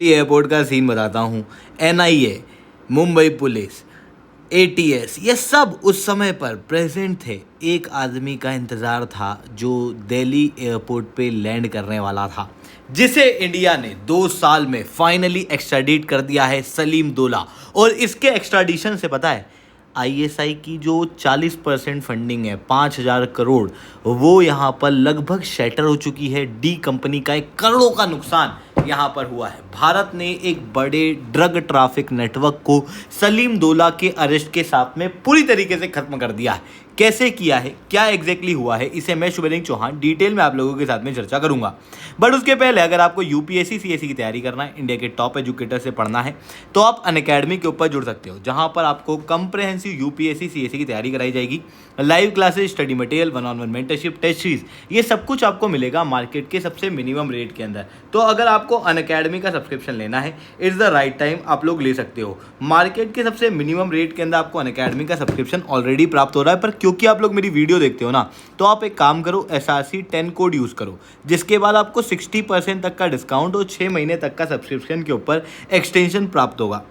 Airport का scene बताता हूँ। एनआईए, मुंबई पुलिस, एटीएस, ये सब उस समय पर प्रेजेंट थे। एक आदमी का इंतज़ार था जो दिल्ली एयरपोर्ट पे लैंड करने वाला था, जिसे इंडिया ने 2 साल में फाइनली एक्स्ट्राडिट कर दिया है, सलीम दोला। और इसके एक्स्ट्राडिशन से पता है आईएसआई की जो 40% फंडिंग है 5,000 करोड़, वो यहाँ पर लगभग शैटर हो चुकी है। डी कंपनी का 1 करोड़ों का नुकसान यहाँ पर हुआ है। भारत ने एक बड़े ड्रग ट्रैफिक नेटवर्क को सलीम दोला के अरेस्ट के साथ में पूरी तरीके से खत्म कर दिया है। कैसे किया है, क्या एग्जैक्टली हुआ है, इसे मैं शुभेंदु चौहान डिटेल में आप लोगों के साथ में चर्चा करूंगा। बट उसके पहले अगर आपको यूपीएससी सीएससी की तैयारी करना है, इंडिया के टॉप एजुकेटर से पढ़ना है, तो आप अनअकैडमी के ऊपर जुड़ सकते हो, जहां पर आपको कंप्रहेंसिव यूपीएससी सीएससी की तैयारी कराई जाएगी। Live classes, study material, 1-on-1 mentorship, test series, ये सब कुछ आपको मिलेगा मार्केट के सबसे मिनिमम रेट के अंदर। तो अगर आपको अनअकैडमी का सब्सक्रिप्शन लेना है, इट्स द राइट टाइम, आप लोग ले सकते हो। मार्केट के सबसे मिनिमम रेट के अंदर आपको अनअकैडमी का सब्सक्रिप्शन ऑलरेडी प्राप्त हो रहा है, पर क्योंकि आप लोग मेरी वीडियो देखते हो ना, तो आप एक काम करो, SRC 10 कोड यूज़ करो, जिसके बाद आपको 60% तक का डिस्काउंट और 6 महीने तक का सब्सक्रिप्शन के ऊपर एक्सटेंशन प्राप्त होगा।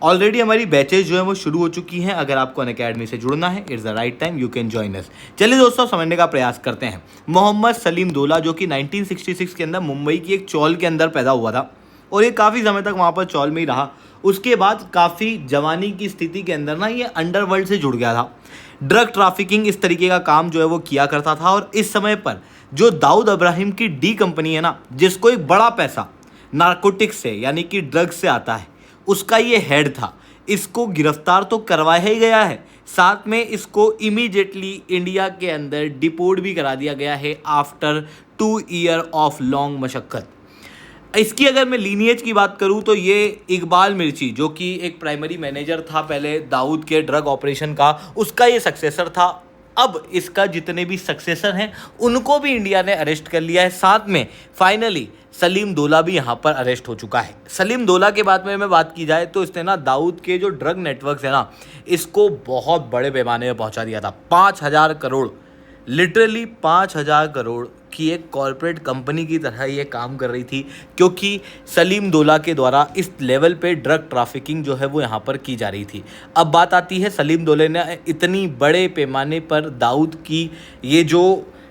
ऑलरेडी हमारी बैचेज जो है वो शुरू हो चुकी हैं। अगर आपको अनअकैडमी से जुड़ना है, it's the right time, you can join us. चलिए दोस्तों, समझने का प्रयास करते हैं। मोहम्मद सलीम दोला, जो कि 1966 के अंदर मुंबई की एक चौल के अंदर पैदा हुआ था और ये काफ़ी समय तक वहाँ पर चौल में ही रहा। उसके बाद काफ़ी जवानी की स्थिति के अंदर ना ये अंडरवर्ल्ड से जुड़ गया था। ड्रग ट्रैफिकिंग इस तरीके का काम जो है वो किया करता था। और इस समय पर जो दाऊद इब्राहिम की डी कंपनी है ना, जिसको एक बड़ा पैसा नारकोटिक्स से यानी कि ड्रग्स से आता है, उसका ये हेड था। इसको गिरफ्तार तो करवाया ही गया है, साथ में इसको इमीडिएटली इंडिया के अंदर डिपोर्ट भी करा दिया गया है आफ्टर 2 ईयर ऑफ लॉन्ग मशक्क़त। इसकी अगर मैं लीनिएज की बात करूं तो ये इकबाल मिर्ची, जो कि एक प्राइमरी मैनेजर था पहले दाऊद के ड्रग ऑपरेशन का, उसका ये सक्सेसर था। अब इसका जितने भी सक्सेसर हैं उनको भी इंडिया ने अरेस्ट कर लिया है। साथ में फाइनली सलीम दोला भी यहाँ पर अरेस्ट हो चुका है। सलीम दोला के बाद में बात की जाए तो इसने ना दाऊद के जो ड्रग नेटवर्क है ना, इसको बहुत बड़े पैमाने पर पहुँचा दिया था। 5,000 करोड़, लिटरली 5,000 करोड़ की एक कॉरपोरेट कंपनी की तरह ये काम कर रही थी, क्योंकि सलीम दोला के द्वारा इस लेवल पे ड्रग ट्रैफिकिंग जो है वो यहाँ पर की जा रही थी। अब बात आती है सलीम दोले ने इतनी बड़े पैमाने पर दाऊद की ये जो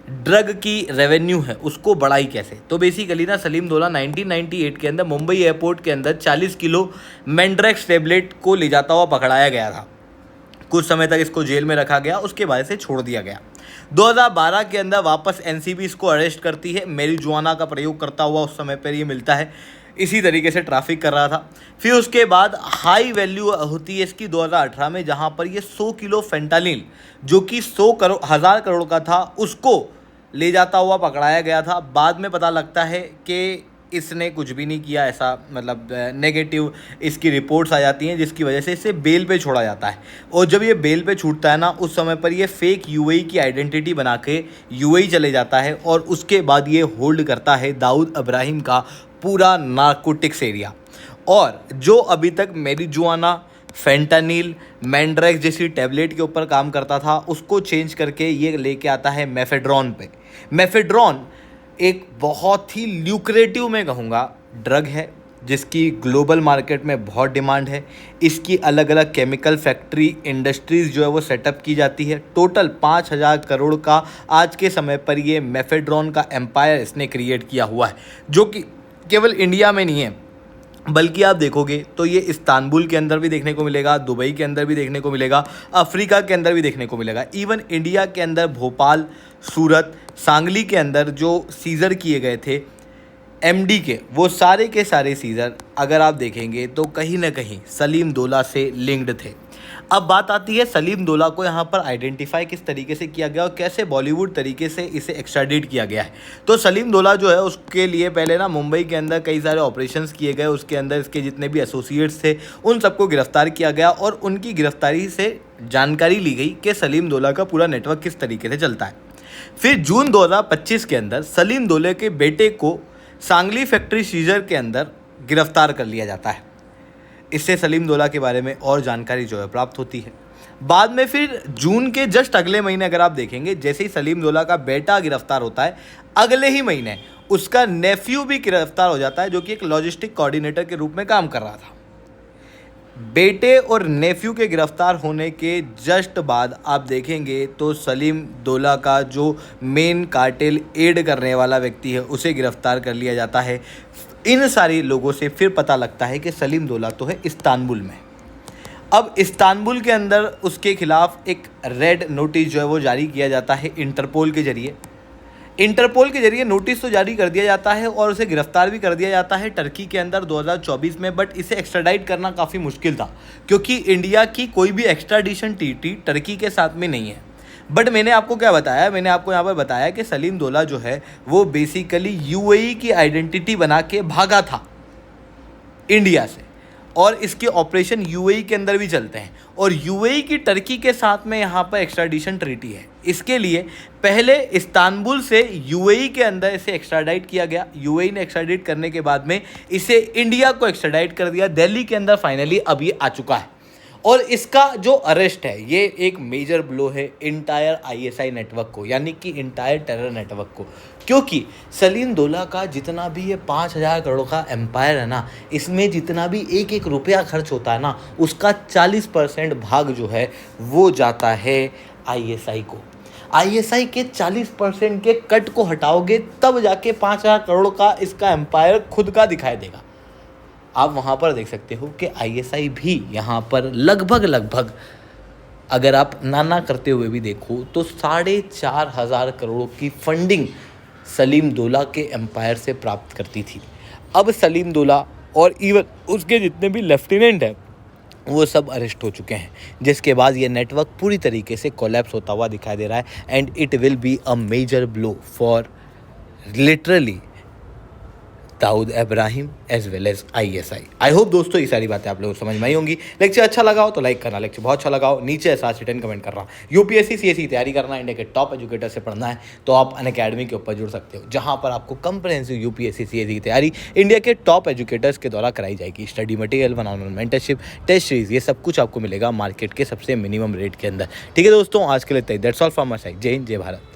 ड्रग की रेवेन्यू है उसको बढ़ाई कैसे। तो बेसिकली ना सलीम दोला 1998 के अंदर मुंबई एयरपोर्ट के अंदर 40 किलो मैंड्रेक्स टेबलेट को ले जाता हुआ पकड़ाया गया था। कुछ समय तक इसको जेल में रखा गया, उसके बाद इसे छोड़ दिया गया। 2012 के अंदर वापस एनसीबी इसको अरेस्ट करती है। मैरिजुआना का प्रयोग करता हुआ उस समय पर ये मिलता है, इसी तरीके से ट्रैफिक कर रहा था। फिर उसके बाद हाई वैल्यू होती है इसकी 2018 में, जहां पर ये 100 किलो फेंटानिल, जो कि 1,000 करोड़ का था, उसको ले जाता हुआ पकड़ाया गया था। बाद में पता लगता है कि इसने कुछ भी नहीं किया, ऐसा मतलब नेगेटिव इसकी रिपोर्ट्स आ जाती हैं, जिसकी वजह से इसे बेल पे छोड़ा जाता है। और जब ये बेल पे छूटता है ना, उस समय पर ये फेक यूएई की आइडेंटिटी बना के यूएई चले जाता है और उसके बाद ये होल्ड करता है दाऊद इब्राहिम का पूरा नारकोटिक्स एरिया। और जो अभी तक मैरिजुआना, फेंटानिल, मैंड्रेक्स जैसी टैबलेट के ऊपर काम करता था, उसको चेंज करके ये लेके आता है मेफेड्रॉन पे। मेफेड्रॉन एक बहुत ही ल्यूक्रेटिव मैं कहूँगा ड्रग है, जिसकी ग्लोबल मार्केट में बहुत डिमांड है। इसकी अलग अलग केमिकल फैक्ट्री इंडस्ट्रीज़ जो है वो सेटअप की जाती है। टोटल 5,000 करोड़ का आज के समय पर ये मेफेड्रॉन का एम्पायर इसने क्रिएट किया हुआ है, जो कि केवल इंडिया में नहीं है, बल्कि आप देखोगे तो ये इस्तांबुल के अंदर भी देखने को मिलेगा, दुबई के अंदर भी देखने को मिलेगा, अफ्रीका के अंदर भी देखने को मिलेगा। इवन इंडिया के अंदर भोपाल, सूरत, सांगली के अंदर जो सीज़र किए गए थे एमडी के, वो सारे के सारे सीज़र अगर आप देखेंगे तो कहीं ना कहीं सलीम दोला से लिंक्ड थे। अब बात आती है सलीम दोला को यहाँ पर आइडेंटिफाई किस तरीके से किया गया और कैसे बॉलीवुड तरीके से इसे एक्स्ट्राडिट किया गया है। तो सलीम दोला जो है उसके लिए पहले ना मुंबई के अंदर कई सारे ऑपरेशंस किए गए, उसके अंदर इसके जितने भी एसोसिएट्स थे उन सबको गिरफ्तार किया गया और उनकी गिरफ्तारी से जानकारी ली गई कि सलीम दोला का पूरा नेटवर्क किस तरीके से चलता है। फिर जून 2025 के अंदर सलीम दोले के बेटे को सांगली फैक्ट्री सीजर के अंदर गिरफ्तार कर लिया जाता है। इससे सलीम दोला के बारे में और जानकारी जो है प्राप्त होती है। बाद में फिर जून के जस्ट अगले महीने अगर आप देखेंगे, जैसे ही सलीम दोला का बेटा गिरफ्तार होता है, अगले ही महीने उसका नेफ्यू भी गिरफ्तार हो जाता है, जो कि एक लॉजिस्टिक कोऑर्डिनेटर के रूप में काम कर रहा था। बेटे और नेफ्यू के गिरफ्तार होने के जस्ट बाद आप देखेंगे तो सलीम दोला का जो मेन कार्टेल एड करने वाला व्यक्ति है उसे गिरफ्तार कर लिया जाता है। इन सारी लोगों से फिर पता लगता है कि सलीम दोला तो है इस्तांबुल में। अब इस्तांबुल के अंदर उसके खिलाफ एक रेड नोटिस जो है वो जारी किया जाता है इंटरपोल के जरिए। इंटरपोल के जरिए नोटिस तो जारी कर दिया जाता है और उसे गिरफ्तार भी कर दिया जाता है टर्की के अंदर 2024 में। बट इसे एक्स्ट्राडाइट करना काफ़ी मुश्किल था, क्योंकि इंडिया की कोई भी एक्स्ट्राडिशन ट्रीटी टर्की के साथ में नहीं है। बट मैंने आपको क्या बताया, मैंने आपको यहाँ पर बताया कि सलीम दोला जो है वो बेसिकली यूएई की आइडेंटिटी बना के भागा था इंडिया से, और इसके ऑपरेशन यूएई के अंदर भी चलते हैं, और यूएई की टर्की के साथ में यहाँ पर एक्स्ट्राडिशन ट्रीटी है। इसके लिए पहले इस्तांबुल से यूएई के अंदर इसे एक्स्ट्राडाइट किया गया। यूएई ने एक्स्ट्राडाइट करने के बाद में इसे इंडिया को एक्स्ट्राडाइट कर दिया। दिल्ली के अंदर फाइनली अब ये आ चुका है, और इसका जो अरेस्ट है ये एक मेजर ब्लो है इंटायर आईएसआई नेटवर्क को, यानी कि इंटायर टेरर नेटवर्क को। क्योंकि सलीम दोला का जितना भी ये 5,000 करोड़ का एम्पायर है ना, इसमें जितना भी एक एक रुपया खर्च होता है ना, उसका 40% भाग जो है वो जाता है आईएसआई को। आईएसआई के 40% के कट को हटाओगे तब जाके 5,000 करोड़ का इसका एम्पायर खुद का दिखाई देगा। आप वहाँ पर देख सकते हो कि आईएसआई भी यहाँ पर लगभग अगर आप ना करते हुए भी देखो तो 4,500 करोड़ की फंडिंग सलीम दोला के एम्पायर से प्राप्त करती थी। अब सलीम दोला और इवन उसके जितने भी लेफ्टिनेंट हैं वो सब अरेस्ट हो चुके हैं, जिसके बाद ये नेटवर्क पूरी तरीके से कोलैप्स होता हुआ दिखाई दे रहा है। And it will be a major blow for literally Dawood Ibrahim as well as ISI. I hope दोस्तों ये सारी बातें आप लोगों को समझ में आई होंगी। लेक्चर अच्छा लगा हो तो लाइक करना, लेक्चर बहुत अच्छा लगा हो नीचे ऐसा रिटर्न कमेंट करना। यूपीएससी सीएससी तैयारी करना, इंडिया के टॉप एजुकेटर से पढ़ना है तो आप अनअकैडमी के ऊपर जुड़ सकते हो, जहां पर आपको कंप्रहेंसिव यूपीएससी सीएससी की तैयारी इंडिया के टॉप एजुकेटर्स के द्वारा कराई जाएगी। Study material, one on one mentorship, test series, ये सब कुछ आपको मिलेगा मार्केट के सबसे मिनिमम रेट के अंदर। ठीक है दोस्तों, आज के लिए that's all from my side. जय हिंद, जय भारत।